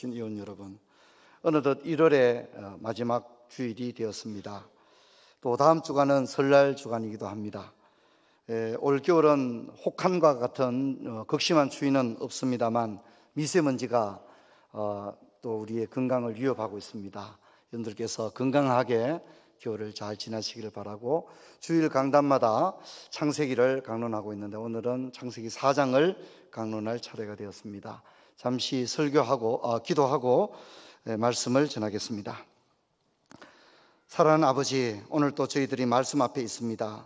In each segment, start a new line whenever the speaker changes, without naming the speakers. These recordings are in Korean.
이혼 여러분, 어느덧 1월의 마지막 주일이 되었습니다. 또 다음 주간은 설날 주간이기도 합니다. 올겨울은 혹한과 같은 극심한 추위는 없습니다만 미세먼지가 또 우리의 건강을 위협하고 있습니다. 여러분들께서 건강하게 겨울을 잘 지나시기를 바라고, 주일 강단마다 창세기를 강론하고 있는데 오늘은 창세기 4장을 강론할 차례가 되었습니다. 잠시 기도하고 말씀을 전하겠습니다. 사랑하는 아버지, 오늘 또 저희들이 말씀 앞에 있습니다.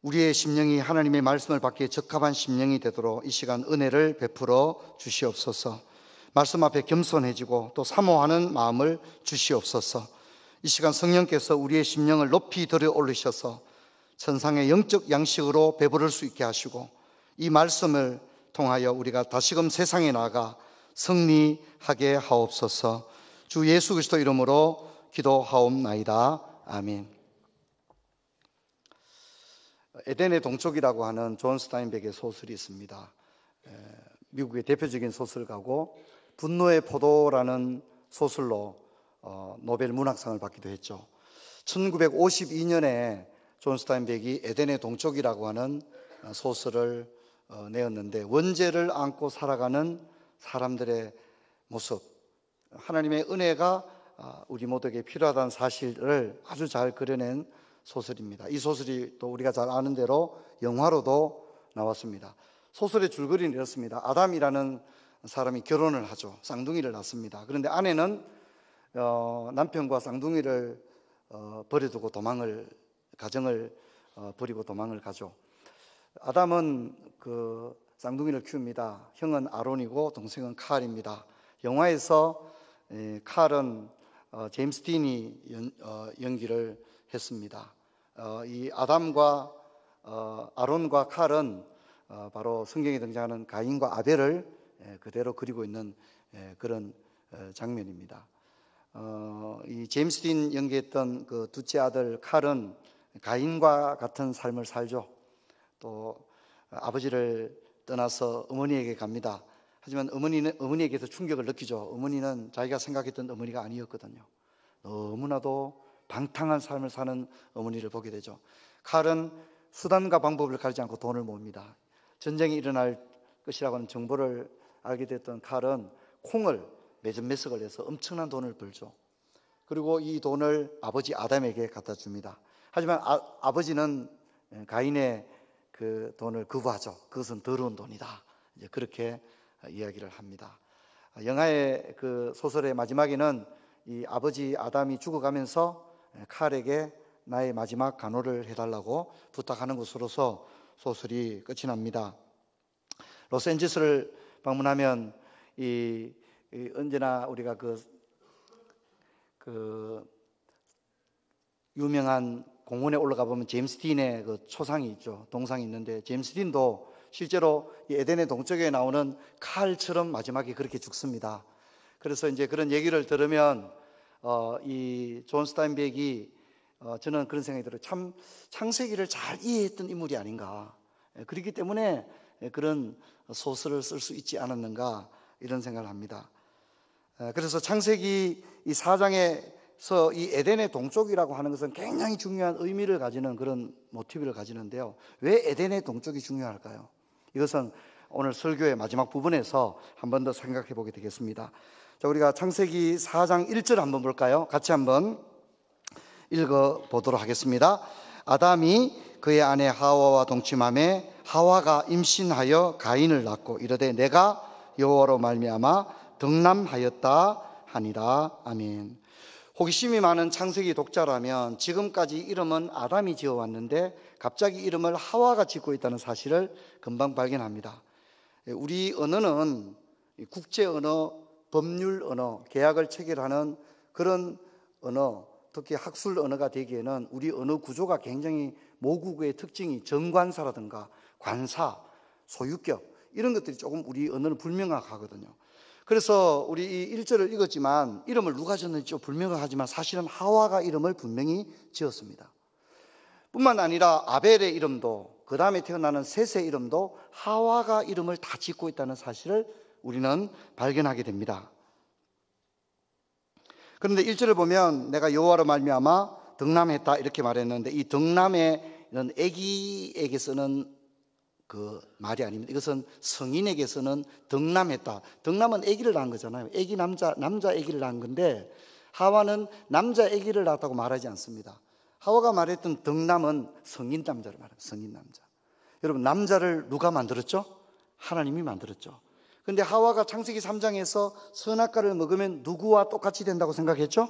우리의 심령이 하나님의 말씀을 받기에 적합한 심령이 되도록 이 시간 은혜를 베풀어 주시옵소서. 말씀 앞에 겸손해지고 또 사모하는 마음을 주시옵소서. 이 시간 성령께서 우리의 심령을 높이 들어 올리셔서 천상의 영적 양식으로 배부를 수 있게 하시고, 이 말씀을 통하여 우리가 다시금 세상에 나가 승리하게 하옵소서. 주 예수 그리스도 이름으로 기도하옵나이다. 아멘. 에덴의 동쪽이라고 하는 존 스타인백의 소설이 있습니다. 미국의 대표적인 소설가고 분노의 포도라는 소설로 노벨 문학상을 받기도 했죠. 1952년에 존 스타인백이 에덴의 동쪽이라고 하는 소설을 내었는데, 원죄를 안고 살아가는 사람들의 모습, 하나님의 은혜가 우리 모두에게 필요하다는 사실을 아주 잘 그려낸 소설입니다. 이 소설이 또 우리가 잘 아는 대로 영화로도 나왔습니다. 소설의 줄거리는 이렇습니다. 아담이라는 사람이 결혼을 하죠. 쌍둥이를 낳습니다. 그런데 아내는 남편과 쌍둥이를 버려두고 가정을 버리고 도망을 가죠. 아담은 그 쌍둥이를 키웁니다. 형은 아론이고 동생은 칼입니다. 영화에서 칼은 제임스 딘이 연기를 했습니다. 이 아담과 아론과 칼은 바로 성경에 등장하는 가인과 아벨을 그대로 그리고 있는 그런 장면입니다. 이 제임스 딘 연기했던 그 둘째 아들 칼은 가인과 같은 삶을 살죠. 또 아버지를 떠나서 어머니에게 갑니다. 하지만 어머니에게서 충격을 느끼죠. 어머니는 자기가 생각했던 어머니가 아니었거든요. 너무나도 방탕한 삶을 사는 어머니를 보게 되죠. 칼은 수단과 방법을 가리지 않고 돈을 모읍니다. 전쟁이 일어날 것이라고 하는 정보를 알게 됐던 칼은 콩을 매점매석을 해서 엄청난 돈을 벌죠. 그리고 이 돈을 아버지 아담에게 갖다 줍니다. 하지만 아버지는 가인의 그 돈을 거부하죠. 그것은 더러운 돈이다. 이제 그렇게 이야기를 합니다. 영화의 그 소설의 마지막에는 이 아버지 아담이 죽어가면서 칼에게 나의 마지막 간호를 해달라고 부탁하는 것으로서 소설이 끝이 납니다. 로스앤젤레스를 방문하면 언제나 우리가 그 유명한 공원에 올라가 보면 제임스 딘의 그 초상이 있죠. 동상이 있는데, 제임스 딘도 실제로 이 에덴의 동쪽에 나오는 칼처럼 마지막에 그렇게 죽습니다. 그래서 이제 그런 얘기를 들으면 이 존 스타인백이 저는 그런 생각이 들어요. 참 창세기를 잘 이해했던 인물이 아닌가. 그렇기 때문에 그런 소설을 쓸 수 있지 않았는가, 이런 생각을 합니다. 그래서 창세기 이 4장에서 이 에덴의 동쪽이라고 하는 것은 굉장히 중요한 의미를 가지는 그런 모티브를 가지는데요. 왜 에덴의 동쪽이 중요할까요? 이것은 오늘 설교의 마지막 부분에서 한 번 더 생각해 보게 되겠습니다. 자, 우리가 창세기 4장 1절 한번 볼까요? 같이 한번 읽어 보도록 하겠습니다. 아담이 그의 아내 하와와 동침하매 하와가 임신하여 가인을 낳고 이르되 내가 여호와로 말미암아 덕남하였다 하니라. 아멘. 호기심이 많은 창세기 독자라면 지금까지 이름은 아담이 지어왔는데 갑자기 이름을 하와가 짓고 있다는 사실을 금방 발견합니다. 우리 언어는 국제 언어, 법률 언어, 계약을 체결하는 그런 언어, 특히 학술 언어가 되기에는 우리 언어 구조가 굉장히 모국어의 특징이 정관사라든가 관사, 소유격, 이런 것들이 조금 우리 언어는 불명확하거든요. 그래서 우리 이 1절을 읽었지만 이름을 누가 지었는지 좀 불명확하지만 사실은 하와가 이름을 분명히 지었습니다. 뿐만 아니라 아벨의 이름도, 그 다음에 태어나는 셋의 이름도 하와가 이름을 다 짓고 있다는 사실을 우리는 발견하게 됩니다. 그런데 1절을 보면 내가 여호와로 말미암아 덕남했다 이렇게 말했는데, 이 덕남에는 아기에게 쓰는 그 말이 아닙니다. 이것은 성인에게 쓰는 덕남했다. 덕남은 아기를 낳은 거잖아요. 아기 남자 아기를 낳은 건데, 하와는 남자 아기를 낳았다고 말하지 않습니다. 하와가 말했던 덕남은 성인 남자를 말합니다. 성인 남자. 여러분, 남자를 누가 만들었죠? 하나님이 만들었죠. 그런데 하와가 창세기 3장에서 선악과를 먹으면 누구와 똑같이 된다고 생각했죠?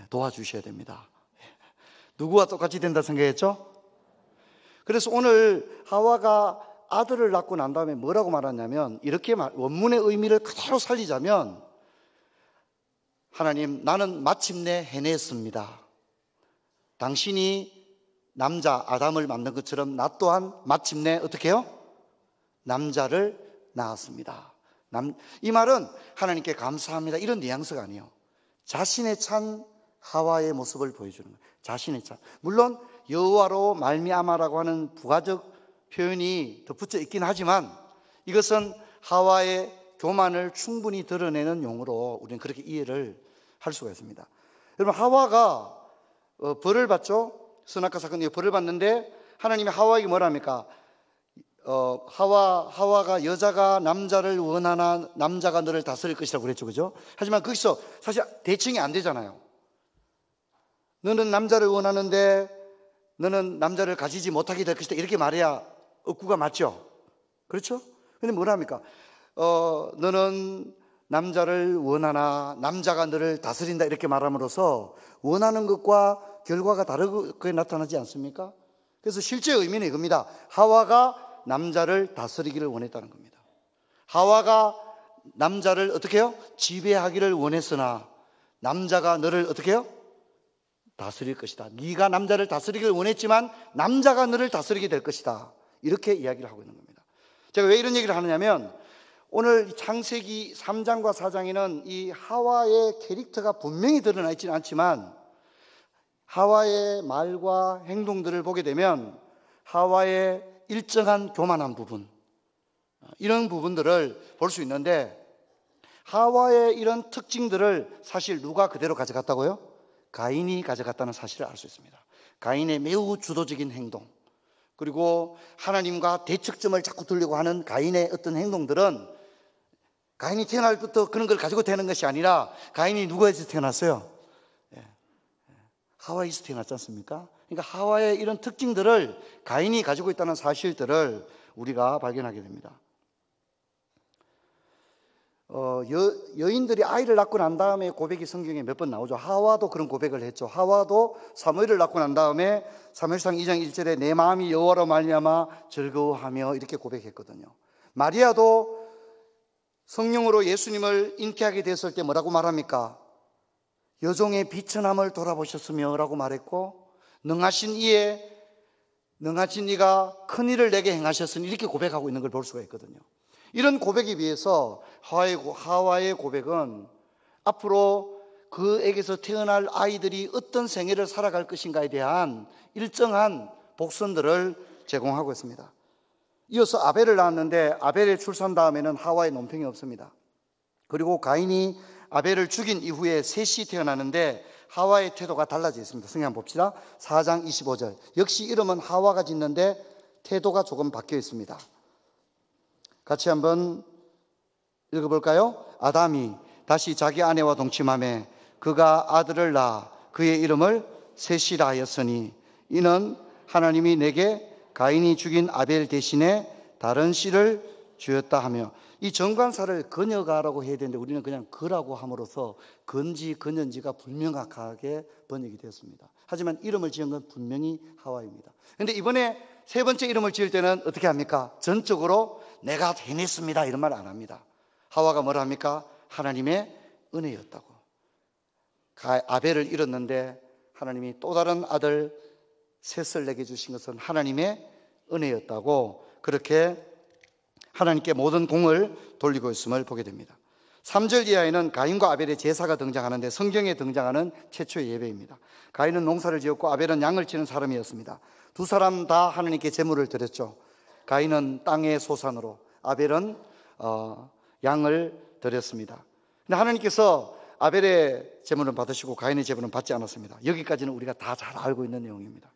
도와주셔야 됩니다. 누구와 똑같이 된다 생각했죠? 그래서 오늘 하와가 아들을 낳고 난 다음에 뭐라고 말하냐면, 이렇게 원문의 의미를 그대로 살리자면, 하나님, 나는 마침내 해냈습니다. 당신이 남자 아담을 만든 것처럼 나 또한 마침내 어떻게 해요? 남자를 낳았습니다. 이 말은 하나님께 감사합니다 이런 뉘앙스가 아니에요. 자신의 찬 하와의 모습을 보여주는 거예요. 자신의 찬. 물론 여호와로 말미암아라고 하는 부가적 표현이 덧붙여 있긴 하지만, 이것은 하와의 교만을 충분히 드러내는 용어로 우리는 그렇게 이해를 할 수가 있습니다. 여러분, 하와가 벌을 받죠. 선악과 사건에 벌을 받는데 하나님이 하와에게 뭐라 합니까? 하와가 여자가 남자를 원하나 남자가 너를 다스릴 것이라고 그랬죠. 그죠? 하지만 거기서 사실 대칭이 안 되잖아요. 너는 남자를 원하는데 너는 남자를 가지지 못하게 될 것이다 이렇게 말해야 억구가 맞죠. 그렇죠? 근데 뭐라 합니까? 너는 남자를 원하나 남자가 너를 다스린다 이렇게 말함으로써 원하는 것과 결과가 다르게 나타나지 않습니까? 그래서 실제 의미는 이겁니다. 하와가 남자를 다스리기를 원했다는 겁니다. 하와가 남자를 어떻게 해요? 지배하기를 원했으나 남자가 너를 어떻게 해요? 다스릴 것이다. 네가 남자를 다스리기를 원했지만 남자가 너를 다스리게 될 것이다. 이렇게 이야기를 하고 있는 겁니다. 제가 왜 이런 얘기를 하느냐면, 오늘 창세기 3장과 4장에는 이 하와의 캐릭터가 분명히 드러나 있지는 않지만, 하와의 말과 행동들을 보게 되면 하와의 일정한 교만한 부분, 이런 부분들을 볼 수 있는데, 하와의 이런 특징들을 사실 누가 그대로 가져갔다고요? 가인이 가져갔다는 사실을 알 수 있습니다. 가인의 매우 주도적인 행동, 그리고 하나님과 대척점을 자꾸 두려고 하는 가인의 어떤 행동들은 가인이 태어날 때부터 그런 걸 가지고 태어난 것이 아니라, 가인이 누구에서 태어났어요? 하와에서 태어났지 않습니까? 그러니까 하와의 이런 특징들을 가인이 가지고 있다는 사실들을 우리가 발견하게 됩니다. 여인들이 아이를 낳고 난 다음에 고백이 성경에 몇 번 나오죠. 하와도 그런 고백을 했죠. 하와도 사무엘을 낳고 난 다음에 사무엘상 2장 1절에 내 마음이 여호와로 말미암아 즐거워하며 이렇게 고백했거든요. 마리아도 성령으로 예수님을 잉태하게 됐을 때 뭐라고 말합니까? 여종의 비천함을 돌아보셨으며 라고 말했고, 능하신 이가 큰 일을 내게 행하셨으니 이렇게 고백하고 있는 걸 볼 수가 있거든요. 이런 고백에 비해서 하와의 고백은 앞으로 그에게서 태어날 아이들이 어떤 생애를 살아갈 것인가에 대한 일정한 복선들을 제공하고 있습니다. 이어서 아벨을 낳았는데, 아벨의 출산 다음에는 하와의 논평이 없습니다. 그리고 가인이 아벨을 죽인 이후에 셋이 태어나는데 하와의 태도가 달라져 있습니다. 성경 봅시다. 4장 25절. 역시 이름은 하와가 짓는데 태도가 조금 바뀌어 있습니다. 같이 한번 읽어볼까요? 아담이 다시 자기 아내와 동침하매 그가 아들을 낳아 그의 이름을 셋이라 하였으니, 이는 하나님이 내게 가인이 죽인 아벨 대신에 다른 씨를 주었다 하며, 이 정관사를 그녀가라고 해야 되는데 우리는 그냥 그라고 함으로써 건지 그년지가 불명확하게 번역이 되었습니다. 하지만 이름을 지은 건 분명히 하와입니다. 그런데 이번에 세 번째 이름을 지을 때는 어떻게 합니까? 전적으로 내가 해냈습니다 이런 말 안 합니다. 하와가 뭐라 합니까? 하나님의 은혜였다고. 아벨을 잃었는데 하나님이 또 다른 아들 셋을 내게 주신 것은 하나님의 은혜였다고, 그렇게 하나님께 모든 공을 돌리고 있음을 보게 됩니다. 3절 이하에는 가인과 아벨의 제사가 등장하는데 성경에 등장하는 최초의 예배입니다. 가인은 농사를 지었고 아벨은 양을 치는 사람이었습니다. 두 사람 다 하나님께 제물을 드렸죠. 가인은 땅의 소산으로, 아벨은 양을 드렸습니다. 근데 하나님께서 아벨의 제물은 받으시고 가인의 제물은 받지 않았습니다. 여기까지는 우리가 다 잘 알고 있는 내용입니다.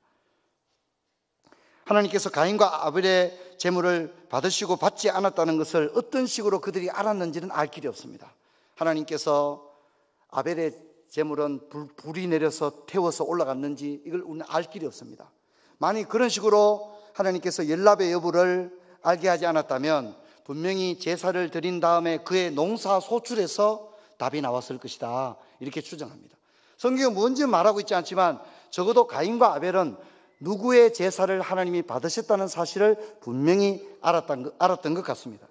하나님께서 가인과 아벨의 제물을 받으시고 받지 않았다는 것을 어떤 식으로 그들이 알았는지는 알 길이 없습니다. 하나님께서 아벨의 제물은 불이 내려서 태워서 올라갔는지 이걸 우리는 알 길이 없습니다. 만약 그런 식으로 하나님께서 연합의 여부를 알게 하지 않았다면 분명히 제사를 드린 다음에 그의 농사 소출에서 답이 나왔을 것이다, 이렇게 추정합니다. 성경은 뭔지 말하고 있지 않지만 적어도 가인과 아벨은 누구의 제사를 하나님이 받으셨다는 사실을 분명히 알았던 것 같습니다.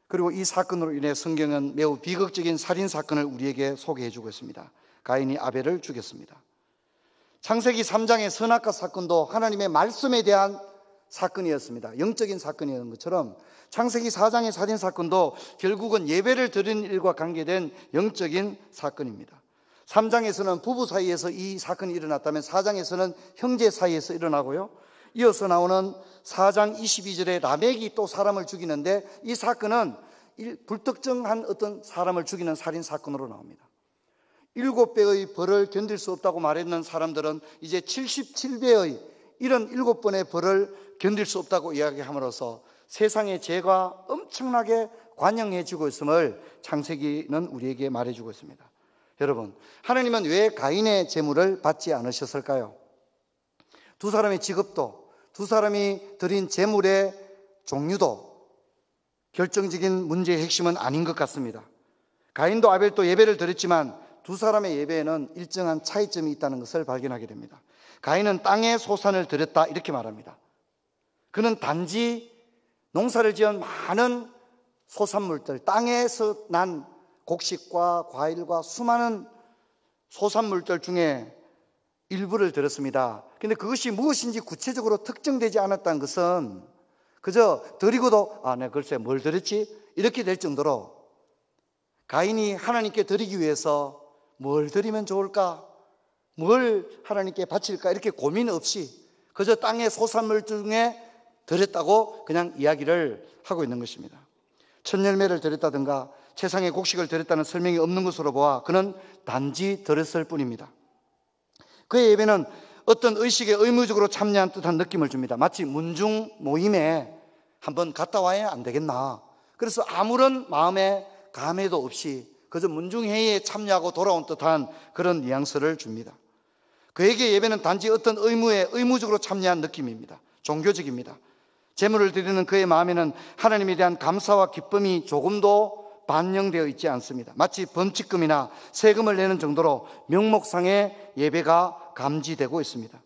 그리고 이 사건으로 인해 성경은 매우 비극적인 살인사건을 우리에게 소개해 주고 있습니다. 가인이 아벨을 죽였습니다. 창세기 3장의 선악과 사건도 하나님의 말씀에 대한 사건이었습니다. 영적인 사건이었던 것처럼 창세기 4장의 살인사건도 결국은 예배를 드리는 일과 관계된 영적인 사건입니다. 3장에서는 부부 사이에서 이 사건이 일어났다면 4장에서는 형제 사이에서 일어나고요. 이어서 나오는 4장 22절에 라멕이 또 사람을 죽이는데 이 사건은 불특정한 어떤 사람을 죽이는 살인사건으로 나옵니다. 7배의 벌을 견딜 수 없다고 말했는 사람들은 이제 77배의 이런 7번의 벌을 견딜 수 없다고 이야기함으로써 세상의 죄가 엄청나게 관영해지고 있음을 창세기는 우리에게 말해주고 있습니다. 여러분, 하나님은 왜 가인의 제물을 받지 않으셨을까요? 두 사람의 직업도, 두 사람이 드린 제물의 종류도 결정적인 문제의 핵심은 아닌 것 같습니다. 가인도 아벨도 예배를 드렸지만 두 사람의 예배에는 일정한 차이점이 있다는 것을 발견하게 됩니다. 가인은 땅의 소산을 드렸다, 이렇게 말합니다. 그는 단지 농사를 지은 많은 소산물들, 땅에서 난 곡식과 과일과 수많은 소산물들 중에 일부를 드렸습니다. 그런데 그것이 무엇인지 구체적으로 특정되지 않았다는 것은 그저 드리고도 내가 글쎄 뭘 드렸지? 이렇게 될 정도로 가인이 하나님께 드리기 위해서 뭘 드리면 좋을까? 뭘 하나님께 바칠까? 이렇게 고민 없이 그저 땅의 소산물 중에 드렸다고 그냥 이야기를 하고 있는 것입니다. 첫 열매를 드렸다든가 최상의 곡식을 드렸다는 설명이 없는 것으로 보아 그는 단지 드렸을 뿐입니다. 그의 예배는 어떤 의식에 의무적으로 참여한 듯한 느낌을 줍니다. 마치 문중 모임에 한번 갔다 와야 안 되겠나. 그래서 아무런 마음의 감회도 없이 그저 문중회의에 참여하고 돌아온 듯한 그런 뉘앙스를 줍니다. 그에게 예배는 단지 어떤 의무에 의무적으로 참여한 느낌입니다. 종교적입니다. 제물을 드리는 그의 마음에는 하나님에 대한 감사와 기쁨이 조금도 반영되어 있지 않습니다. 마치 범칙금이나 세금을 내는 정도로 명목상의 예배가 감지되고 있습니다.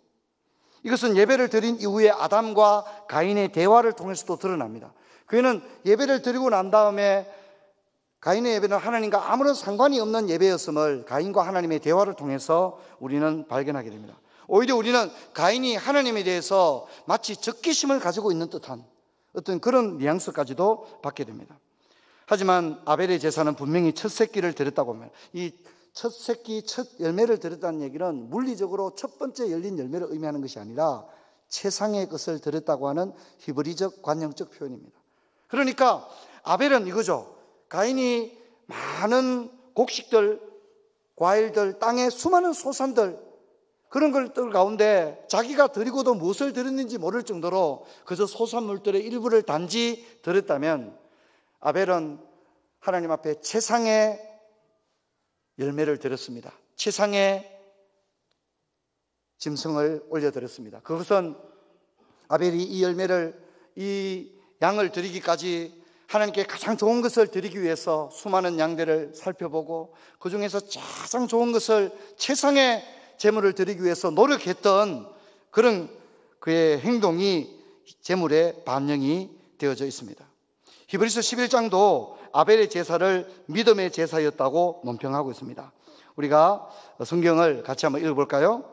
이것은 예배를 드린 이후에 아담과 가인의 대화를 통해서도 드러납니다. 그는 예배를 드리고 난 다음에 가인의 예배는 하나님과 아무런 상관이 없는 예배였음을 가인과 하나님의 대화를 통해서 우리는 발견하게 됩니다. 오히려 우리는 가인이 하나님에 대해서 마치 적개심을 가지고 있는 듯한 어떤 그런 뉘앙스까지도 받게 됩니다. 하지만 아벨의 제사는 분명히 첫 새끼를 드렸다고 합니다. 이 첫 새끼, 첫 열매를 드렸다는 얘기는 물리적으로 첫 번째 열린 열매를 의미하는 것이 아니라 최상의 것을 드렸다고 하는 히브리적 관용적 표현입니다. 그러니까 아벨은 이거죠. 가인이 많은 곡식들, 과일들, 땅의 수많은 소산들 그런 것들 가운데 자기가 드리고도 무엇을 드렸는지 모를 정도로 그저 소산물들의 일부를 단지 드렸다면 아벨은 하나님 앞에 최상의 열매를 드렸습니다. 최상의 짐승을 올려드렸습니다. 그것은 아벨이 이 열매를, 이 양을 드리기까지 하나님께 가장 좋은 것을 드리기 위해서 수많은 양들을 살펴보고 그 중에서 가장 좋은 것을 최상의 제물을 드리기 위해서 노력했던 그런 그의 행동이 제물에 반영이 되어져 있습니다. 히브리서 11장도 아벨의 제사를 믿음의 제사였다고 논평하고 있습니다. 우리가 성경을 같이 한번 읽어볼까요?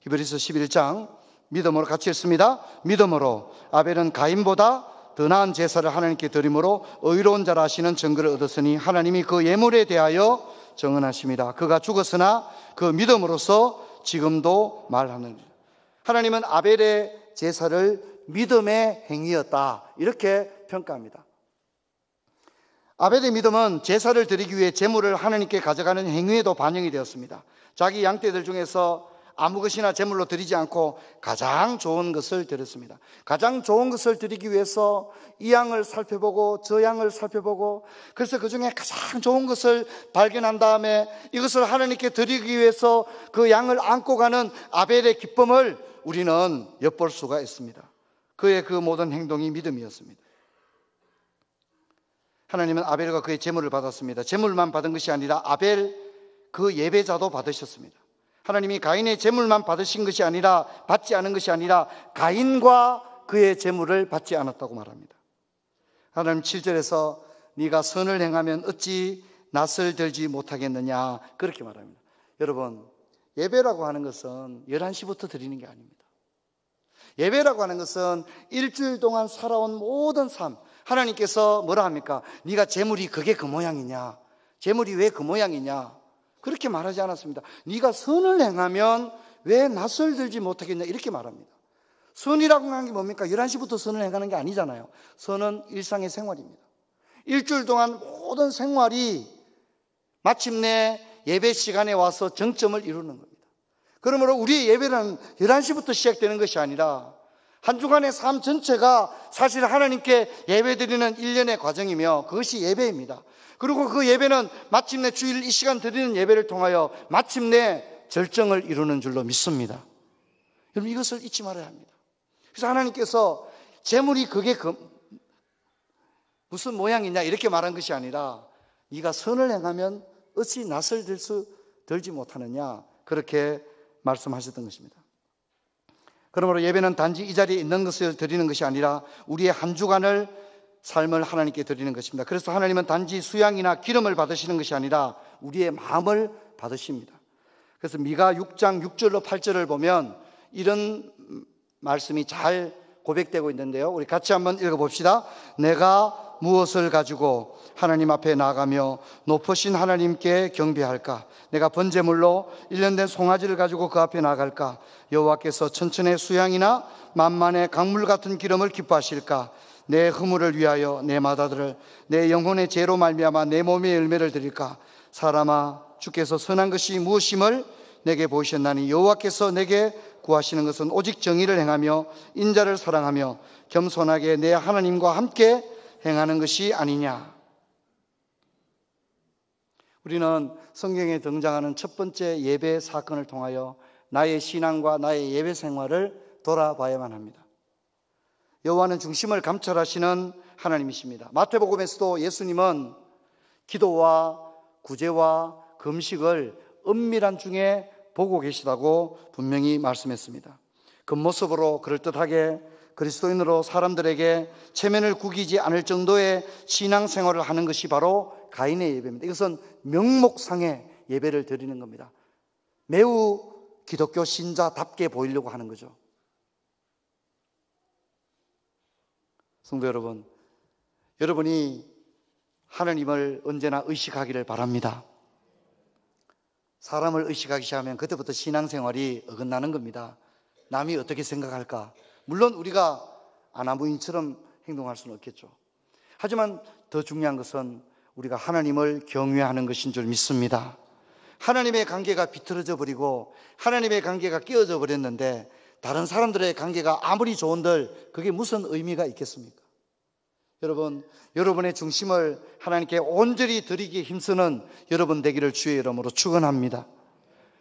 히브리서 11장 믿음으로 같이 읽습니다. 믿음으로 아벨은 가인보다 더 나은 제사를 하나님께 드림으로 의로운 자라 하시는 증거를 얻었으니 하나님이 그 예물에 대하여 정언하십니다. 그가 죽었으나 그 믿음으로서 지금도 말하는, 하나님은 아벨의 제사를 믿음의 행위였다, 이렇게 평가합니다. 아벨의 믿음은 제사를 드리기 위해 제물을 하나님께 가져가는 행위에도 반영이 되었습니다. 자기 양떼들 중에서 아무 것이나 제물로 드리지 않고 가장 좋은 것을 드렸습니다. 가장 좋은 것을 드리기 위해서 이 양을 살펴보고 저 양을 살펴보고, 그래서 그 중에 가장 좋은 것을 발견한 다음에 이것을 하나님께 드리기 위해서 그 양을 안고 가는 아벨의 기쁨을 우리는 엿볼 수가 있습니다. 그의 그 모든 행동이 믿음이었습니다. 하나님은 아벨과 그의 제물을 받았습니다. 제물만 받은 것이 아니라 아벨 그 예배자도 받으셨습니다. 하나님이 가인의 제물만 받으신 것이 아니라, 받지 않은 것이 아니라 가인과 그의 제물을 받지 않았다고 말합니다. 하나님 7절에서 네가 선을 행하면 어찌 낯을 들지 못하겠느냐, 그렇게 말합니다. 여러분, 예배라고 하는 것은 11시부터 드리는 게 아닙니다. 예배라고 하는 것은 일주일 동안 살아온 모든 삶, 하나님께서 뭐라 합니까? 네가 제물이 그게 그 모양이냐, 제물이 왜 그 모양이냐, 그렇게 말하지 않았습니다. 네가 선을 행하면 왜 낯을 들지 못하겠냐, 이렇게 말합니다. 선이라고 하는 게 뭡니까? 11시부터 선을 행하는 게 아니잖아요. 선은 일상의 생활입니다. 일주일 동안 모든 생활이 마침내 예배 시간에 와서 정점을 이루는 겁니다. 그러므로 우리의 예배는 11시부터 시작되는 것이 아니라 한 주간의 삶 전체가 사실 하나님께 예배드리는 일련의 과정이며 그것이 예배입니다. 그리고 그 예배는 마침내 주일 이 시간 드리는 예배를 통하여 마침내 절정을 이루는 줄로 믿습니다. 여러분, 이것을 잊지 말아야 합니다. 그래서 하나님께서 제물이 그게 무슨 모양이냐 이렇게 말한 것이 아니라 네가 선을 행하면 어찌 낯을 들지 못하느냐, 그렇게 말씀하셨던 것입니다. 그러므로 예배는 단지 이 자리에 있는 것을 드리는 것이 아니라 우리의 한 주간을 삶을 하나님께 드리는 것입니다. 그래서 하나님은 단지 수양이나 기름을 받으시는 것이 아니라 우리의 마음을 받으십니다. 그래서 미가 6장 6절로 8절을 보면 이런 말씀이 잘 고백되고 있는데요, 우리 같이 한번 읽어봅시다. 내가 무엇을 가지고 하나님 앞에 나가며 높으신 하나님께 경배할까? 내가 번제물로 1년 된 송아지를 가지고 그 앞에 나갈까? 여호와께서 천천의 수양이나 만만의 강물 같은 기름을 기뻐하실까? 내 허물을 위하여 내 마다들을 내 영혼의 죄로 말미암아 내 몸의 열매를 드릴까? 사람아, 주께서 선한 것이 무엇임을 내게 보이셨나니 여호와께서 내게 구하시는 것은 오직 정의를 행하며 인자를 사랑하며 겸손하게 내 하나님과 함께 행하는 것이 아니냐. 우리는 성경에 등장하는 첫 번째 예배 사건을 통하여 나의 신앙과 나의 예배 생활을 돌아봐야만 합니다. 여호와는 중심을 감찰하시는 하나님이십니다. 마태복음에서도 예수님은 기도와 구제와 금식을 은밀한 중에 보고 계시다고 분명히 말씀했습니다. 겉모습으로 그럴듯하게 그리스도인으로 사람들에게 체면을 구기지 않을 정도의 신앙생활을 하는 것이 바로 가인의 예배입니다. 이것은 명목상의 예배를 드리는 겁니다. 매우 기독교 신자답게 보이려고 하는 거죠. 성도 여러분, 여러분이 하나님을 언제나 의식하기를 바랍니다. 사람을 의식하기 시작하면 그때부터 신앙생활이 어긋나는 겁니다. 남이 어떻게 생각할까? 물론 우리가 아나무인처럼 행동할 수는 없겠죠. 하지만 더 중요한 것은 우리가 하나님을 경외하는 것인 줄 믿습니다. 하나님의 관계가 비틀어져 버리고 하나님의 관계가 깨어져 버렸는데 다른 사람들의 관계가 아무리 좋은들 그게 무슨 의미가 있겠습니까? 여러분, 여러분의 중심을 하나님께 온전히 드리기에 힘쓰는 여러분 되기를 주의 이름으로 축원합니다.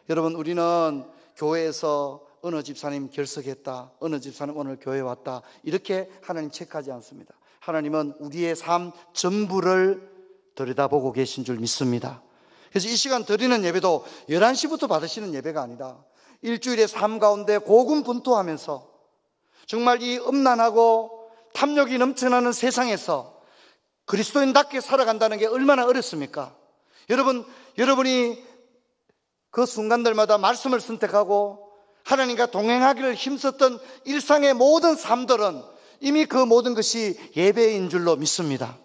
여러분, 우리는 교회에서 어느 집사님 결석했다, 어느 집사님 오늘 교회 왔다, 이렇게 하나님 체크하지 않습니다. 하나님은 우리의 삶 전부를 들여다보고 계신 줄 믿습니다. 그래서 이 시간 드리는 예배도 11시부터 받으시는 예배가 아니라 일주일의 삶 가운데 고군분투하면서 정말 이 음란하고 탐욕이 넘쳐나는 세상에서 그리스도인답게 살아간다는 게 얼마나 어렵습니까? 여러분이 그 순간들마다 말씀을 선택하고 하나님과 동행하기를 힘썼던 일상의 모든 삶들은 이미 그 모든 것이 예배인 줄로 믿습니다.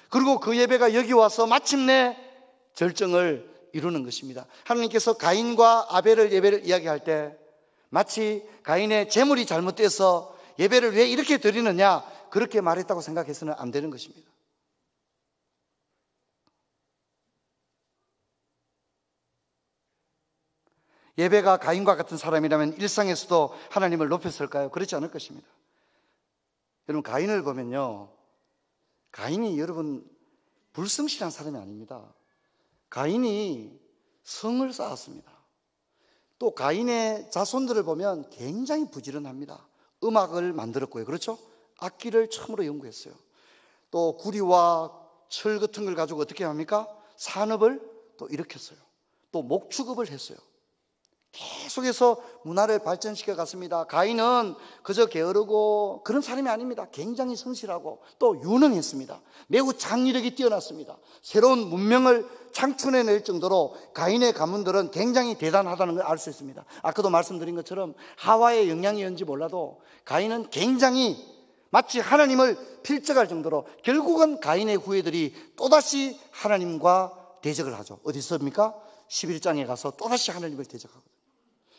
그리고 그 예배가 여기 와서 마침내 절정을 이루는 것입니다. 하나님께서 가인과 아벨의 예배를 이야기할 때 마치 가인의 제물이 잘못돼서 예배를 왜 이렇게 드리느냐, 그렇게 말했다고 생각해서는 안 되는 것입니다. 예배가 가인과 같은 사람이라면 일상에서도 하나님을 높였을까요? 그렇지 않을 것입니다. 여러분, 가인을 보면요, 가인이 여러분 불성실한 사람이 아닙니다. 가인이 성을 쌓았습니다. 또 가인의 자손들을 보면 굉장히 부지런합니다. 음악을 만들었고요, 그렇죠? 악기를 처음으로 연구했어요. 또 구리와 철 같은 걸 가지고 어떻게 합니까? 산업을 또 일으켰어요. 또 목축업을 했어요. 계속해서 문화를 발전시켜 갔습니다. 가인은 그저 게으르고 그런 사람이 아닙니다. 굉장히 성실하고 또 유능했습니다. 매우 창의력이 뛰어났습니다. 새로운 문명을 창출해낼 정도로 가인의 가문들은 굉장히 대단하다는 걸 알 수 있습니다. 아까도 말씀드린 것처럼 하와의 영향이었는지 몰라도 가인은 굉장히 마치 하나님을 필적할 정도로 결국은 가인의 후예들이 또다시 하나님과 대적을 하죠. 어디서입니까? 11장에 가서 또다시 하나님을 대적하거든요.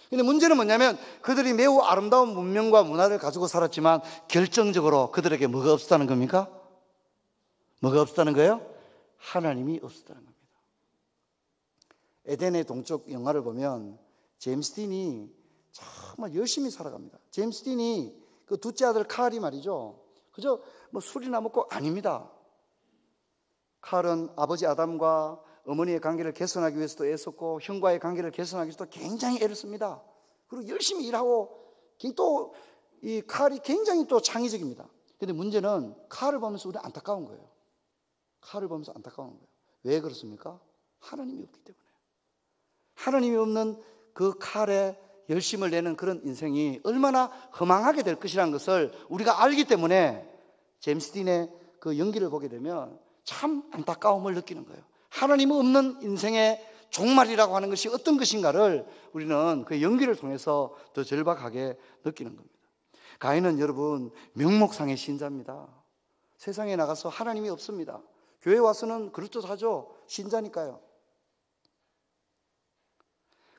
근데 문제는 뭐냐면 그들이 매우 아름다운 문명과 문화를 가지고 살았지만 결정적으로 그들에게 뭐가 없었다는 겁니까? 뭐가 없었다는 거예요? 하나님이 없었다는 겁니다. 에덴의 동쪽 영화를 보면 제임스 딘이 정말 열심히 살아갑니다. 제임스 딘이 그 둘째 아들 칼이 말이죠, 그저 뭐 술이나 먹고 아닙니다. 칼은 아버지 아담과 어머니의 관계를 개선하기 위해서도 애썼고 형과의 관계를 개선하기 위해서도 굉장히 애를 씁니다. 그리고 열심히 일하고 또 이 칼이 굉장히 또 창의적입니다. 그런데 문제는 칼을 보면서 우리 안타까운 거예요. 칼을 보면서 안타까운 거예요. 왜 그렇습니까? 하나님이 없기 때문에. 하나님이 없는 그 칼에 열심을 내는 그런 인생이 얼마나 허망하게 될 것이라는 것을 우리가 알기 때문에 제임스 딘의 그 연기를 보게 되면 참 안타까움을 느끼는 거예요. 하나님 없는 인생의 종말이라고 하는 것이 어떤 것인가를 우리는 그 연기를 통해서 더 절박하게 느끼는 겁니다. 가인은 여러분 명목상의 신자입니다. 세상에 나가서 하나님이 없습니다. 교회 와서는 그럴듯하죠. 신자니까요.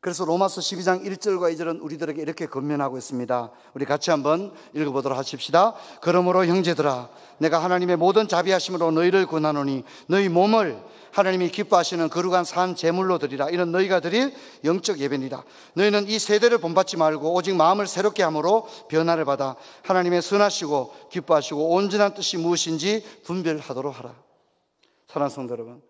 그래서 로마서 12장 1절과 2절은 우리들에게 이렇게 권면하고 있습니다. 우리 같이 한번 읽어보도록 하십시다. 그러므로 형제들아, 내가 하나님의 모든 자비하심으로 너희를 권하노니 너희 몸을 하나님이 기뻐하시는 거룩한 산 제물로 드리라. 이는 너희가 드릴 영적 예배니라. 너희는 이 세대를 본받지 말고 오직 마음을 새롭게 함으로 변화를 받아 하나님의 선하시고 기뻐하시고 온전한 뜻이 무엇인지 분별하도록 하라. 사랑하는 성도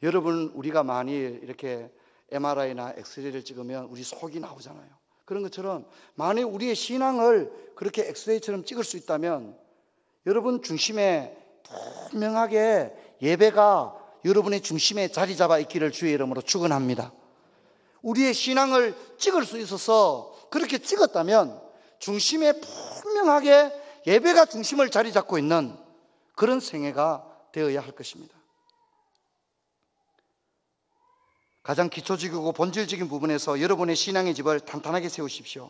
여러분, 우리가 만일 이렇게 MRI나 엑스레이를 찍으면 우리 속이 나오잖아요. 그런 것처럼 만일 우리의 신앙을 그렇게 엑스레이처럼 찍을 수 있다면 여러분 중심에 분명하게 예배가 여러분의 중심에 자리 잡아 있기를 주의 이름으로 축원합니다. 우리의 신앙을 찍을 수 있어서 그렇게 찍었다면 중심에 분명하게 예배가 중심을 자리 잡고 있는 그런 생애가 되어야 할 것입니다. 가장 기초적이고 본질적인 부분에서 여러분의 신앙의 집을 탄탄하게 세우십시오.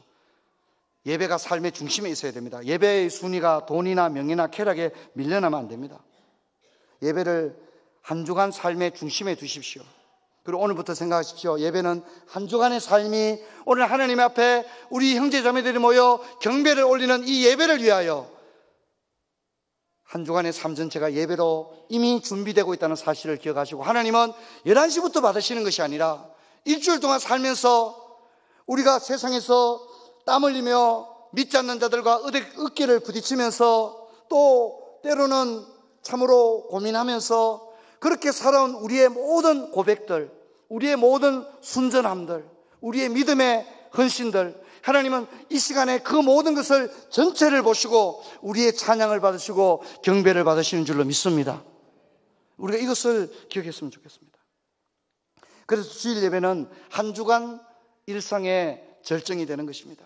예배가 삶의 중심에 있어야 됩니다. 예배의 순위가 돈이나 명예나 쾌락에 밀려나면 안 됩니다. 예배를 한 주간 삶의 중심에 두십시오. 그리고 오늘부터 생각하십시오. 예배는 한 주간의 삶이 오늘 하나님 앞에 우리 형제자매들이 모여 경배를 올리는 이 예배를 위하여 한 주간의 삶 전체가 예배로 이미 준비되고 있다는 사실을 기억하시고, 하나님은 11시부터 받으시는 것이 아니라 일주일 동안 살면서 우리가 세상에서 땀 흘리며 믿지 않는 자들과 어깨를 부딪히면서 또 때로는 참으로 고민하면서 그렇게 살아온 우리의 모든 고백들, 우리의 모든 순전함들, 우리의 믿음의 헌신들, 하나님은 이 시간에 그 모든 것을 전체를 보시고 우리의 찬양을 받으시고 경배를 받으시는 줄로 믿습니다. 우리가 이것을 기억했으면 좋겠습니다. 그래서 주일 예배는 한 주간 일상의 절정이 되는 것입니다.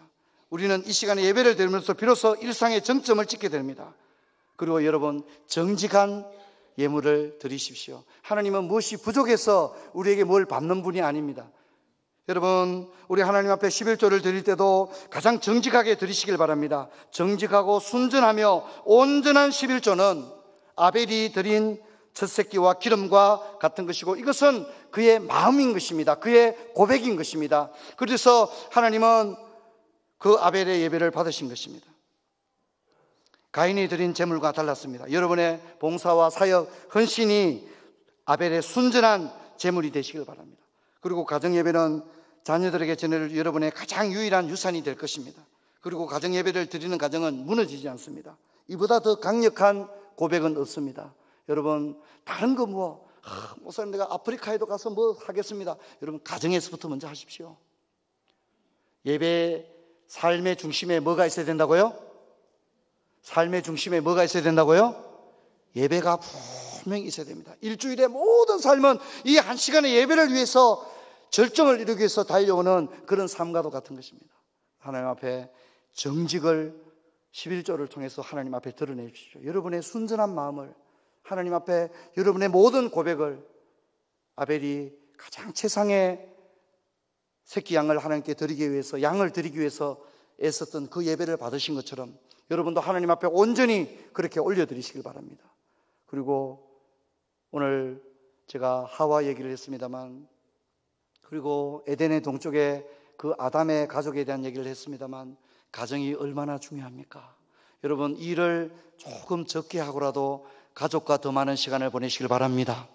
우리는 이 시간에 예배를 드리면서 비로소 일상의 정점을 찍게 됩니다. 그리고 여러분, 정직한 예물을 드리십시오. 하나님은 무엇이 부족해서 우리에게 뭘 받는 분이 아닙니다. 여러분, 우리 하나님 앞에 11조를 드릴 때도 가장 정직하게 드리시길 바랍니다. 정직하고 순전하며 온전한 11조는 아벨이 드린 첫 새끼와 기름과 같은 것이고, 이것은 그의 마음인 것입니다. 그의 고백인 것입니다. 그래서 하나님은 그 아벨의 예배를 받으신 것입니다. 가인이 드린 제물과 달랐습니다. 여러분의 봉사와 사역, 헌신이 아벨의 순전한 제물이 되시길 바랍니다. 그리고 가정예배는 자녀들에게 전해줄 여러분의 가장 유일한 유산이 될 것입니다. 그리고 가정 예배를 드리는 가정은 무너지지 않습니다. 이보다 더 강력한 고백은 없습니다. 여러분, 다른 거 목사님 내가 아프리카에도 가서 뭐 하겠습니다. 여러분, 가정에서부터 먼저 하십시오. 예배, 삶의 중심에 뭐가 있어야 된다고요? 삶의 중심에 뭐가 있어야 된다고요? 예배가 분명히 있어야 됩니다. 일주일의 모든 삶은 이 한 시간의 예배를 위해서 절정을 이루기 위해서 달려오는 그런 삶과도 같은 것입니다. 하나님 앞에 정직을 11조를 통해서 하나님 앞에 드러내 주십시오. 여러분의 순전한 마음을 하나님 앞에 여러분의 모든 고백을 아벨이 가장 최상의 새끼 양을 하나님께 드리기 위해서 양을 드리기 위해서 애썼던 그 예배를 받으신 것처럼 여러분도 하나님 앞에 온전히 그렇게 올려드리시길 바랍니다. 그리고 오늘 제가 하와 얘기를 했습니다만 그리고 에덴의 동쪽에 그 아담의 가족에 대한 얘기를 했습니다만 가정이 얼마나 중요합니까? 여러분 일을 조금 적게 하고라도 가족과 더 많은 시간을 보내시길 바랍니다.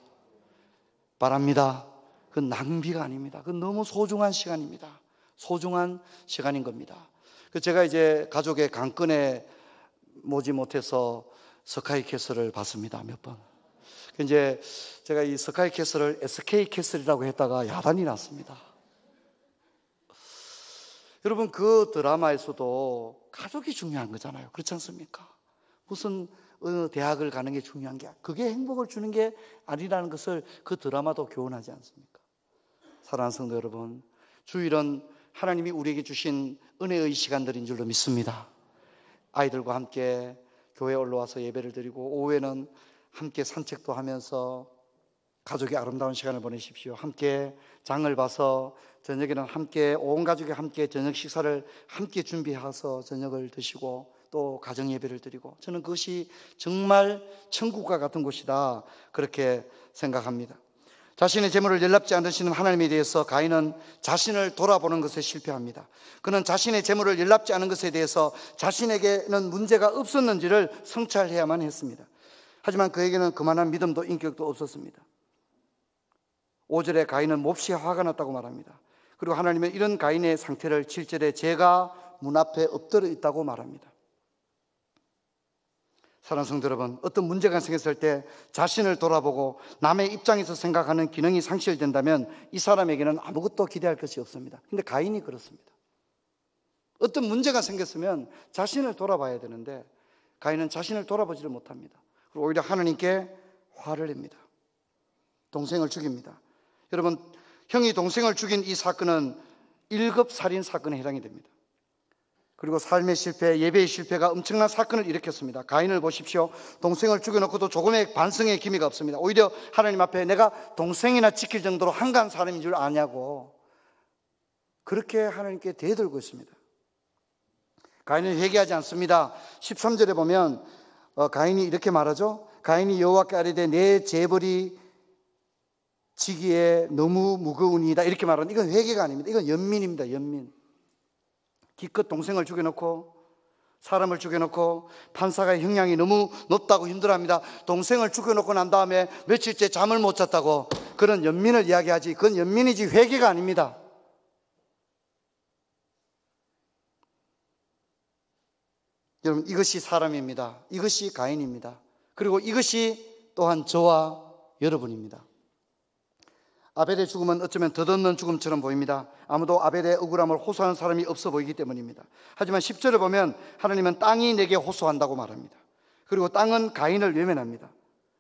그건 낭비가 아닙니다. 그건 너무 소중한 시간입니다. 소중한 시간인 겁니다. 제가 이제 가족의 강권에 모지 못해서 스카이 캐슬을 봤습니다. 몇 번. 이제 제가 이 스카이 캐슬을 SK 캐슬이라고 했다가 야단이 났습니다. 여러분 그 드라마에서도 가족이 중요한 거잖아요. 그렇지 않습니까? 무슨 어느 대학을 가는 게 중요한 게 그게 행복을 주는 게 아니라는 것을 그 드라마도 교훈하지 않습니까? 사랑하는 성도 여러분, 주일은 하나님이 우리에게 주신 은혜의 시간들인 줄로 믿습니다. 아이들과 함께 교회에 올라와서 예배를 드리고 오후에는 함께 산책도 하면서 가족이 아름다운 시간을 보내십시오. 함께 장을 봐서 저녁에는 함께 온 가족이 함께 저녁 식사를 함께 준비해서 저녁을 드시고 또 가정 예배를 드리고 저는 그것이 정말 천국과 같은 곳이다 그렇게 생각합니다. 자신의 재물을 연락지 않으시는 하나님에 대해서 가인은 자신을 돌아보는 것에 실패합니다. 그는 자신의 재물을 연락지 않은 것에 대해서 자신에게는 문제가 없었는지를 성찰해야만 했습니다. 하지만 그에게는 그만한 믿음도 인격도 없었습니다. 5절에 가인은 몹시 화가 났다고 말합니다. 그리고 하나님은 이런 가인의 상태를 7절에 제가 문 앞에 엎드려 있다고 말합니다. 사랑하는 성도 여러분, 어떤 문제가 생겼을 때 자신을 돌아보고 남의 입장에서 생각하는 기능이 상실된다면 이 사람에게는 아무것도 기대할 것이 없습니다. 근데 가인이 그렇습니다. 어떤 문제가 생겼으면 자신을 돌아봐야 되는데 가인은 자신을 돌아보지를 못합니다. 그리고 오히려 하나님께 화를 냅니다. 동생을 죽입니다. 여러분, 형이 동생을 죽인 이 사건은 1급 살인 사건에 해당이 됩니다. 그리고 삶의 실패, 예배의 실패가 엄청난 사건을 일으켰습니다. 가인을 보십시오. 동생을 죽여놓고도 조금의 반성의 기미가 없습니다. 오히려 하나님 앞에 내가 동생이나 지킬 정도로 한가한 사람인 줄 아냐고 그렇게 하나님께 대들고 있습니다. 가인은 회개하지 않습니다. 13절에 보면 가인이 이렇게 말하죠. 가인이 여호와께 아뢰되 내 재벌이 지기에 너무 무거우니이다 이렇게 말하는 이건 회개가 아닙니다. 이건 연민입니다. 연민. 기껏 동생을 죽여놓고 사람을 죽여놓고 판사가 형량이 너무 높다고 힘들어합니다. 동생을 죽여놓고 난 다음에 며칠째 잠을 못 잤다고 그런 연민을 이야기하지 그건 연민이지 회개가 아닙니다. 여러분 이것이 사람입니다. 이것이 가인입니다. 그리고 이것이 또한 저와 여러분입니다. 아벨의 죽음은 어쩌면 덧없는 죽음처럼 보입니다. 아무도 아벨의 억울함을 호소하는 사람이 없어 보이기 때문입니다. 하지만 10절을 보면 하나님은 땅이 내게 호소한다고 말합니다. 그리고 땅은 가인을 외면합니다.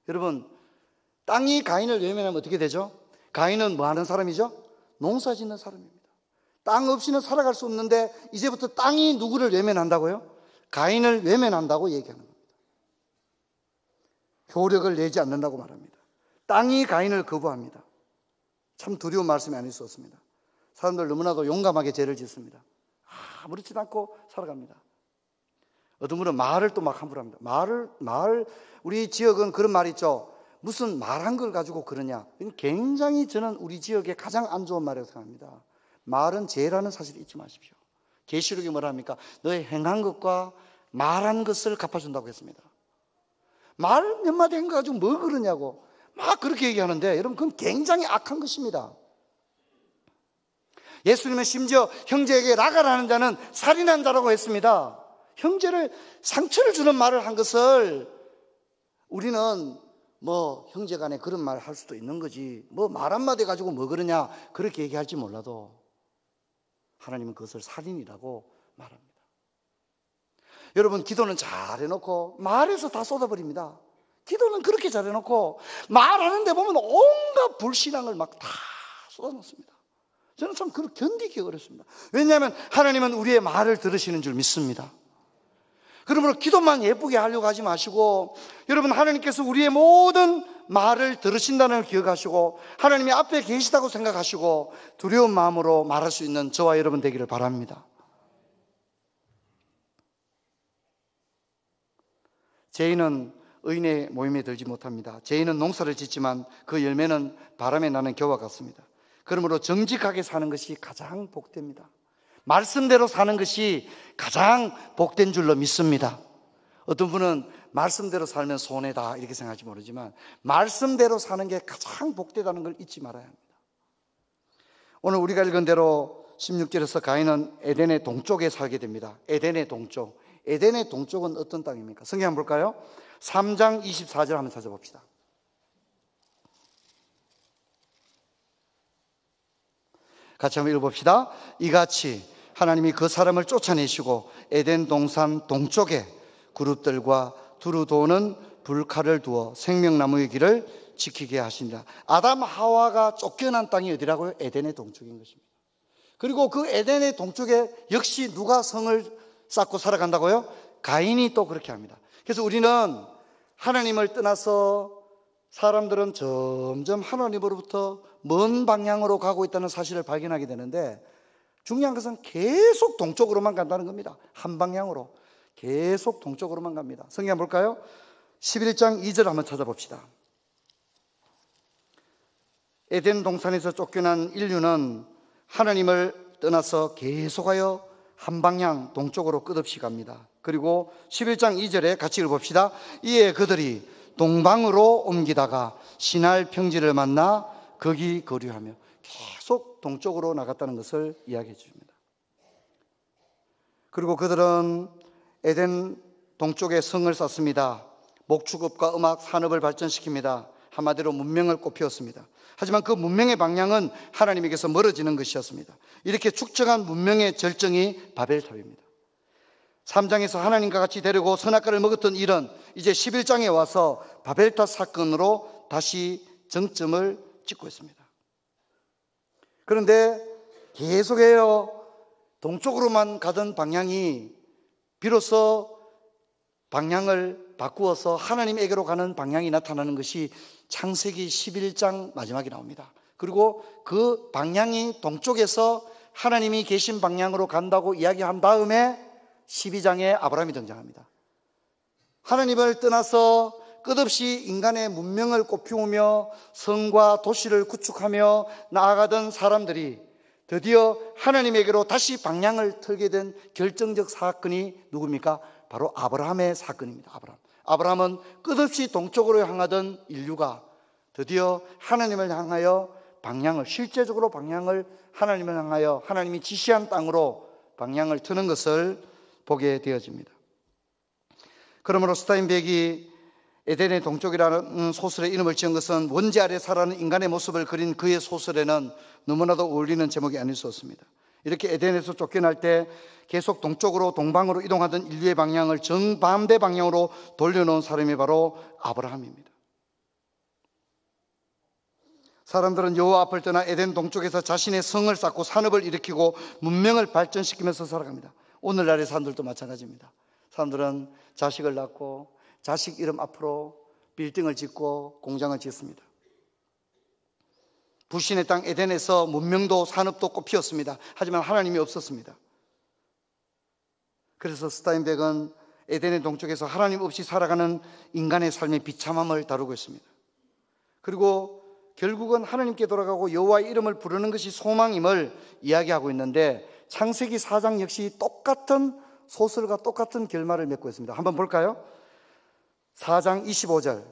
여러분 땅이 가인을 외면하면 어떻게 되죠? 가인은 뭐 하는 사람이죠? 농사 짓는 사람입니다. 땅 없이는 살아갈 수 없는데 이제부터 땅이 누구를 외면한다고요? 가인을 외면한다고 얘기하는 겁니다. 효력을 내지 않는다고 말합니다. 땅이 가인을 거부합니다. 참 두려운 말씀이 아닐 수 없습니다. 사람들 너무나도 용감하게 죄를 짓습니다. 아무렇지도 않고 살아갑니다. 어떤 분은 말을 또 막 함부로 합니다. 우리 지역은 그런 말 있죠. 무슨 말한 걸 가지고 그러냐. 굉장히 저는 우리 지역에 가장 안 좋은 말이라고 생각합니다. 말은 죄라는 사실을 잊지 마십시오. 계시록이 뭐라 합니까? 너의 행한 것과 말한 것을 갚아준다고 했습니다. 말 몇 마디 한 거 가지고 뭘 그러냐고 막 그렇게 얘기하는데 여러분 그건 굉장히 악한 것입니다. 예수님은 심지어 형제에게 나가라는 자는 살인한 자라고 했습니다. 형제를 상처를 주는 말을 한 것을 우리는 형제 간에 그런 말을 할 수도 있는 거지, 말 한마디 가지고 그러냐, 그렇게 얘기할지 몰라도 하나님은 그것을 살인이라고 말합니다. 여러분, 기도는 잘 해놓고 말해서 다 쏟아버립니다. 기도는 그렇게 잘 해놓고 말하는데 보면 온갖 불신앙을 막 다 쏟아놓습니다. 저는 참 그걸 견디기 어렵습니다. 왜냐하면 하나님은 우리의 말을 들으시는 줄 믿습니다. 그러므로 기도만 예쁘게 하려고 하지 마시고, 여러분, 하나님께서 우리의 모든 말을 들으신다는 걸 기억하시고 하나님이 앞에 계시다고 생각하시고 두려운 마음으로 말할 수 있는 저와 여러분 되기를 바랍니다. 죄인은 의인의 모임에 들지 못합니다. 죄인은 농사를 짓지만 그 열매는 바람에 나는 겨와 같습니다. 그러므로 정직하게 사는 것이 가장 복됩니다. 말씀대로 사는 것이 가장 복된 줄로 믿습니다. 어떤 분은 말씀대로 살면 손해다 이렇게 생각할지 모르지만 말씀대로 사는 게 가장 복되다는 걸 잊지 말아야 합니다. 오늘 우리가 읽은 대로 16절에서 가인은 에덴의 동쪽에 살게 됩니다. 에덴의 동쪽. 에덴의 동쪽은 어떤 땅입니까? 성경 한번 볼까요? 3장 24절 한번 찾아봅시다. 같이 한번 읽어봅시다. 이같이 하나님이 그 사람을 쫓아내시고 에덴 동산 동쪽에 그룹들과 두루 도는 불칼을 두어 생명나무의 길을 지키게 하신다. 아담 하와가 쫓겨난 땅이 어디라고요? 에덴의 동쪽인 것입니다. 그리고 그 에덴의 동쪽에 역시 누가 성을 쌓고 살아간다고요? 가인이 또 그렇게 합니다. 그래서 우리는 하나님을 떠나서 사람들은 점점 하나님으로부터 먼 방향으로 가고 있다는 사실을 발견하게 되는데, 중요한 것은 계속 동쪽으로만 간다는 겁니다. 한 방향으로 계속 동쪽으로만 갑니다. 성경 한번 볼까요? 11장 2절 한번 찾아봅시다. 에덴 동산에서 쫓겨난 인류는 하나님을 떠나서 계속하여 한 방향 동쪽으로 끝없이 갑니다. 그리고 11장 2절에 같이 읽어봅시다. 이에 그들이 동방으로 옮기다가 시날 평지를 만나 거기 거류하며, 계속 동쪽으로 나갔다는 것을 이야기해 줍니다. 그리고 그들은 에덴 동쪽에 성을 쌓습니다. 목축업과 음악 산업을 발전시킵니다. 한마디로 문명을 꽃피웠습니다. 하지만 그 문명의 방향은 하나님에게서 멀어지는 것이었습니다. 이렇게 축적한 문명의 절정이 바벨탑입니다. 3장에서 하나님과 같이 데리고 선악과를 먹었던 일은 이제 11장에 와서 바벨탑 사건으로 다시 정점을 찍고 있습니다. 그런데 계속해요. 동쪽으로만 가던 방향이 비로소 방향을 바꾸어서 하나님에게로 가는 방향이 나타나는 것이 창세기 11장 마지막에 나옵니다. 그리고 그 방향이 동쪽에서 하나님이 계신 방향으로 간다고 이야기한 다음에 12장에 아브라함이 등장합니다. 하나님을 떠나서 끝없이 인간의 문명을 꽃피우며 성과 도시를 구축하며 나아가던 사람들이 드디어 하나님에게로 다시 방향을 틀게 된 결정적 사건이 누굽니까? 바로 아브라함의 사건입니다. 아브라함은 끝없이 동쪽으로 향하던 인류가 드디어 하나님을 향하여 실제적으로 방향을 하나님을 향하여 하나님이 지시한 땅으로 방향을 트는 것을 보게 되어집니다. 그러므로 스타인백이 에덴의 동쪽이라는 소설의 이름을 지은 것은 원지 아래 살아가는 인간의 모습을 그린 그의 소설에는 너무나도 어울리는 제목이 아닐 수 없습니다. 이렇게 에덴에서 쫓겨날 때 계속 동쪽으로 동방으로 이동하던 인류의 방향을 정반대 방향으로 돌려놓은 사람이 바로 아브라함입니다. 사람들은 여호와 앞을 떠나 에덴 동쪽에서 자신의 성을 쌓고 산업을 일으키고 문명을 발전시키면서 살아갑니다. 오늘날의 사람들도 마찬가지입니다. 사람들은 자식을 낳고 자식 이름 앞으로 빌딩을 짓고 공장을 짓습니다. 불신의 땅 에덴에서 문명도 산업도 꽃피었습니다. 하지만 하나님이 없었습니다. 그래서 스타인백은 에덴의 동쪽에서 하나님 없이 살아가는 인간의 삶의 비참함을 다루고 있습니다. 그리고 결국은 하나님께 돌아가고 여호와의 이름을 부르는 것이 소망임을 이야기하고 있는데, 창세기 4장 역시 똑같은 소설과 똑같은 결말을 맺고 있습니다. 한번 볼까요? 4장 25절,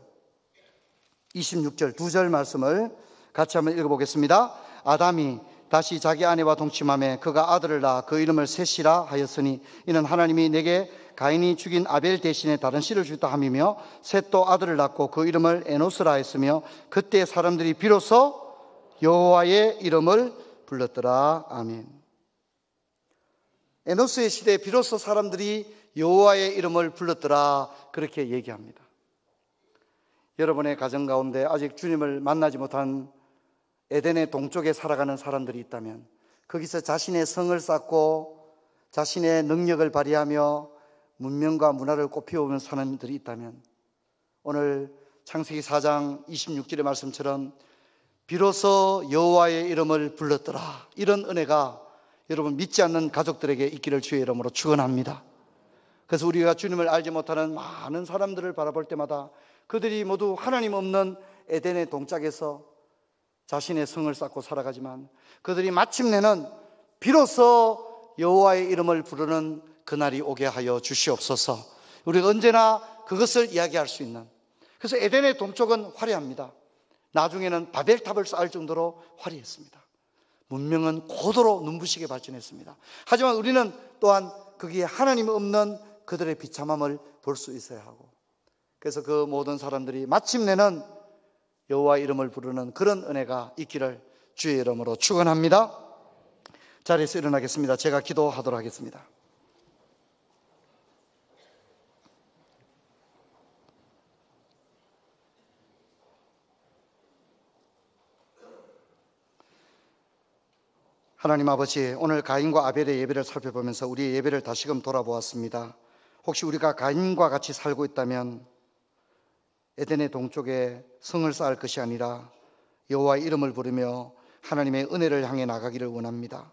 26절 두 절 말씀을 같이 한번 읽어보겠습니다. 아담이 다시 자기 아내와 동침하며 그가 아들을 낳아 그 이름을 셋이라 하였으니 이는 하나님이 내게 가인이 죽인 아벨 대신에 다른 씨를 주겠다 함이며 셋도 아들을 낳고 그 이름을 에노스라 했으며 그때 사람들이 비로소 여호와의 이름을 불렀더라. 아멘. 에노스의 시대에 비로소 사람들이 여호와의 이름을 불렀더라, 그렇게 얘기합니다. 여러분의 가정 가운데 아직 주님을 만나지 못한 에덴의 동쪽에 살아가는 사람들이 있다면, 거기서 자신의 성을 쌓고 자신의 능력을 발휘하며 문명과 문화를 꽃피우는 사람들이 있다면, 오늘 창세기 4장 26절의 말씀처럼 비로소 여호와의 이름을 불렀더라, 이런 은혜가 여러분 믿지 않는 가족들에게 있기를 주의 이름으로 축원합니다. 그래서 우리가 주님을 알지 못하는 많은 사람들을 바라볼 때마다 그들이 모두 하나님 없는 에덴의 동짝에서 자신의 성을 쌓고 살아가지만 그들이 마침내는 비로소 여호와의 이름을 부르는 그날이 오게 하여 주시옵소서. 우리가 언제나 그것을 이야기할 수 있는, 그래서 에덴의 동쪽은 화려합니다. 나중에는 바벨탑을 쌓을 정도로 화려했습니다. 문명은 고도로 눈부시게 발전했습니다. 하지만 우리는 또한 거기에 하나님 없는 그들의 비참함을 볼 수 있어야 하고, 그래서 그 모든 사람들이 마침내는 여호와 이름을 부르는 그런 은혜가 있기를 주의 이름으로 축원합니다. 자리에서 일어나겠습니다. 제가 기도하도록 하겠습니다. 하나님 아버지, 오늘 가인과 아벨의 예배를 살펴보면서 우리의 예배를 다시금 돌아보았습니다. 혹시 우리가 가인과 같이 살고 있다면 에덴의 동쪽에 성을 쌓을 것이 아니라 여호와의 이름을 부르며 하나님의 은혜를 향해 나가기를 원합니다.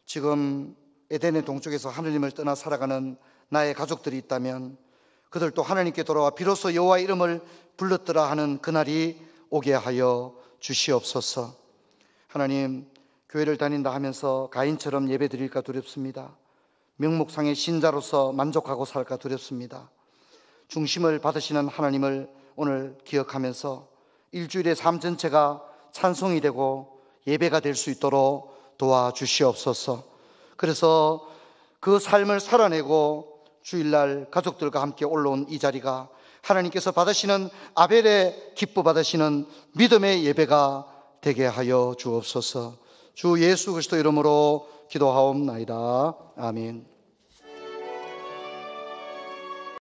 지금 에덴의 동쪽에서 하나님을 떠나 살아가는 나의 가족들이 있다면 그들도 하나님께 돌아와 비로소 여호와의 이름을 불렀더라 하는 그날이 오게 하여 주시옵소서. 하나님, 교회를 다닌다 하면서 가인처럼 예배 드릴까 두렵습니다. 명목상의 신자로서 만족하고 살까 두렵습니다. 중심을 받으시는 하나님을 오늘 기억하면서 일주일의 삶 전체가 찬송이 되고 예배가 될 수 있도록 도와주시옵소서. 그래서 그 삶을 살아내고 주일날 가족들과 함께 올라온 이 자리가 하나님께서 받으시는 아벨의 기뻐 받으시는 믿음의 예배가 되게 하여 주옵소서. 주 예수 그리스도 이름으로 기도하옵나이다. 아멘.